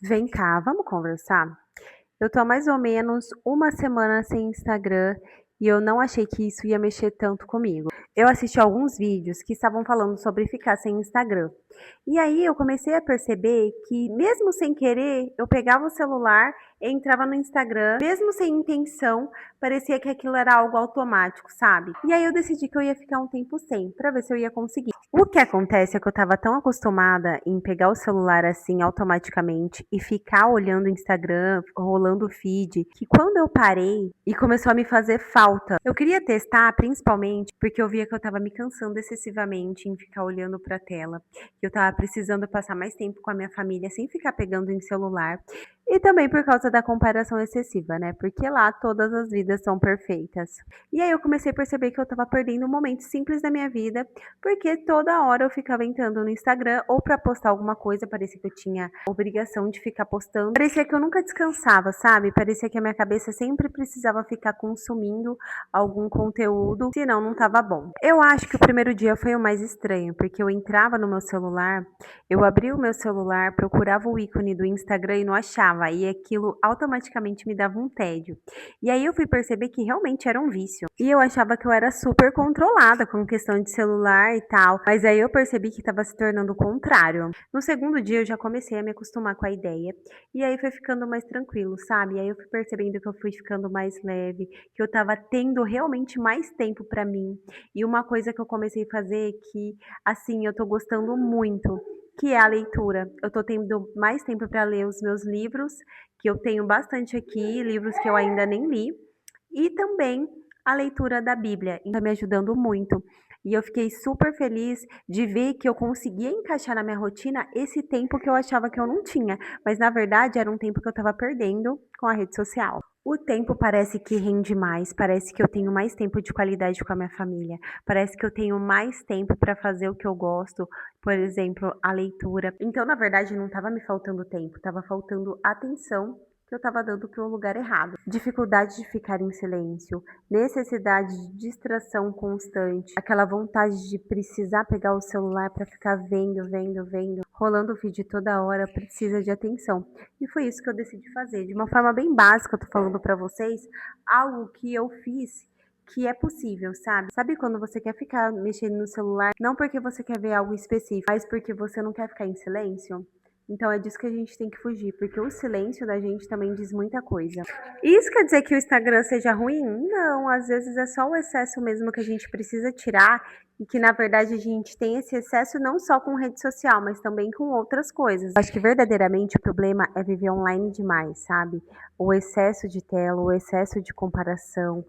Vem cá, vamos conversar? Eu tô há mais ou menos uma semana sem Instagram e eu não achei que isso ia mexer tanto comigo. Eu assisti alguns vídeos que estavam falando sobre ficar sem Instagram. E aí eu comecei a perceber que, mesmo sem querer, eu pegava o celular, entrava no Instagram, mesmo sem intenção, parecia que aquilo era algo automático, sabe? E aí eu decidi que eu ia ficar um tempo sem, pra ver se eu ia conseguir. O que acontece é que eu estava tão acostumada em pegar o celular assim automaticamente e ficar olhando o Instagram, rolando o feed, que quando eu parei e começou a me fazer falta. Eu queria testar principalmente porque eu via que eu estava me cansando excessivamente em ficar olhando para a tela, que eu estava precisando passar mais tempo com a minha família sem ficar pegando em celular. E também por causa da comparação excessiva, né? Porque lá todas as vidas são perfeitas. E aí eu comecei a perceber que eu estava perdendo momentos simples da minha vida porque toda hora eu ficava entrando no Instagram ou para postar alguma coisa, parecia que eu tinha obrigação de ficar postando. Parecia que eu nunca descansava, sabe? Parecia que a minha cabeça sempre precisava ficar consumindo algum conteúdo, senão não tava bom. Eu acho que o primeiro dia foi o mais estranho, porque eu entrava no meu celular, eu abria o meu celular, procurava o ícone do Instagram e não achava, e aquilo automaticamente me dava um tédio. E aí eu fui perceber que realmente era um vício. E eu achava que eu era super controlada com questão de celular e tal, mas aí eu percebi que estava se tornando o contrário. No segundo dia eu já comecei a me acostumar com a ideia, e aí foi ficando mais tranquilo, sabe? E aí eu fui percebendo que eu fui ficando mais leve, que eu estava tendo realmente mais tempo para mim. E uma coisa que eu comecei a fazer que, assim, eu tô gostando muito, que é a leitura. Eu tô tendo mais tempo para ler os meus livros, que eu tenho bastante aqui, livros que eu ainda nem li, e também a leitura da Bíblia, está me ajudando muito. E eu fiquei super feliz de ver que eu conseguia encaixar na minha rotina esse tempo que eu achava que eu não tinha, mas na verdade era um tempo que eu estava perdendo com a rede social. O tempo parece que rende mais, parece que eu tenho mais tempo de qualidade com a minha família, parece que eu tenho mais tempo para fazer o que eu gosto, por exemplo, a leitura. Então, na verdade, não estava me faltando tempo, estava faltando atenção que eu estava dando para o lugar errado. Dificuldade de ficar em silêncio, necessidade de distração constante, aquela vontade de precisar pegar o celular para ficar vendo, rolando o vídeo toda hora, precisa de atenção. E foi isso que eu decidi fazer. De uma forma bem básica, eu tô falando para vocês, algo que eu fiz que é possível, sabe? Sabe quando você quer ficar mexendo no celular, não porque você quer ver algo específico, mas porque você não quer ficar em silêncio? Então é disso que a gente tem que fugir, porque o silêncio da gente também diz muita coisa. Isso quer dizer que o Instagram seja ruim? Não, às vezes é só o excesso mesmo que a gente precisa tirar e que na verdade a gente tem esse excesso não só com rede social, mas também com outras coisas. Acho que verdadeiramente o problema é viver online demais, sabe? O excesso de tela, o excesso de comparação,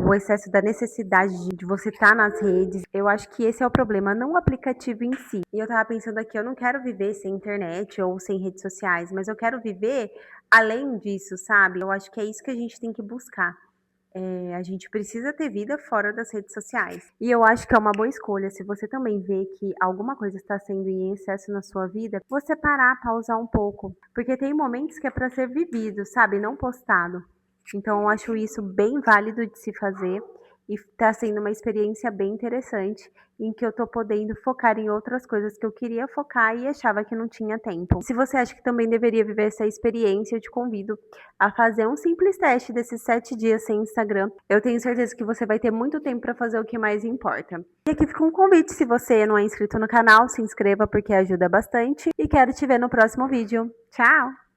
o excesso da necessidade de você estar nas redes. Eu acho que esse é o problema, não o aplicativo em si. E eu tava pensando aqui, eu não quero viver sem internet ou sem redes sociais, mas eu quero viver além disso, sabe? Eu acho que é isso que a gente tem que buscar. A gente precisa ter vida fora das redes sociais. E eu acho que é uma boa escolha, se você também vê que alguma coisa está sendo em excesso na sua vida, você parar, pausar um pouco. Porque tem momentos que é para ser vivido, sabe? Não postado. Então, eu acho isso bem válido de se fazer e está sendo uma experiência bem interessante em que eu tô podendo focar em outras coisas que eu queria focar e achava que não tinha tempo. Se você acha que também deveria viver essa experiência, eu te convido a fazer um simples teste desses 7 dias sem Instagram. Eu tenho certeza que você vai ter muito tempo para fazer o que mais importa. E aqui fica um convite, se você não é inscrito no canal, se inscreva porque ajuda bastante e quero te ver no próximo vídeo. Tchau!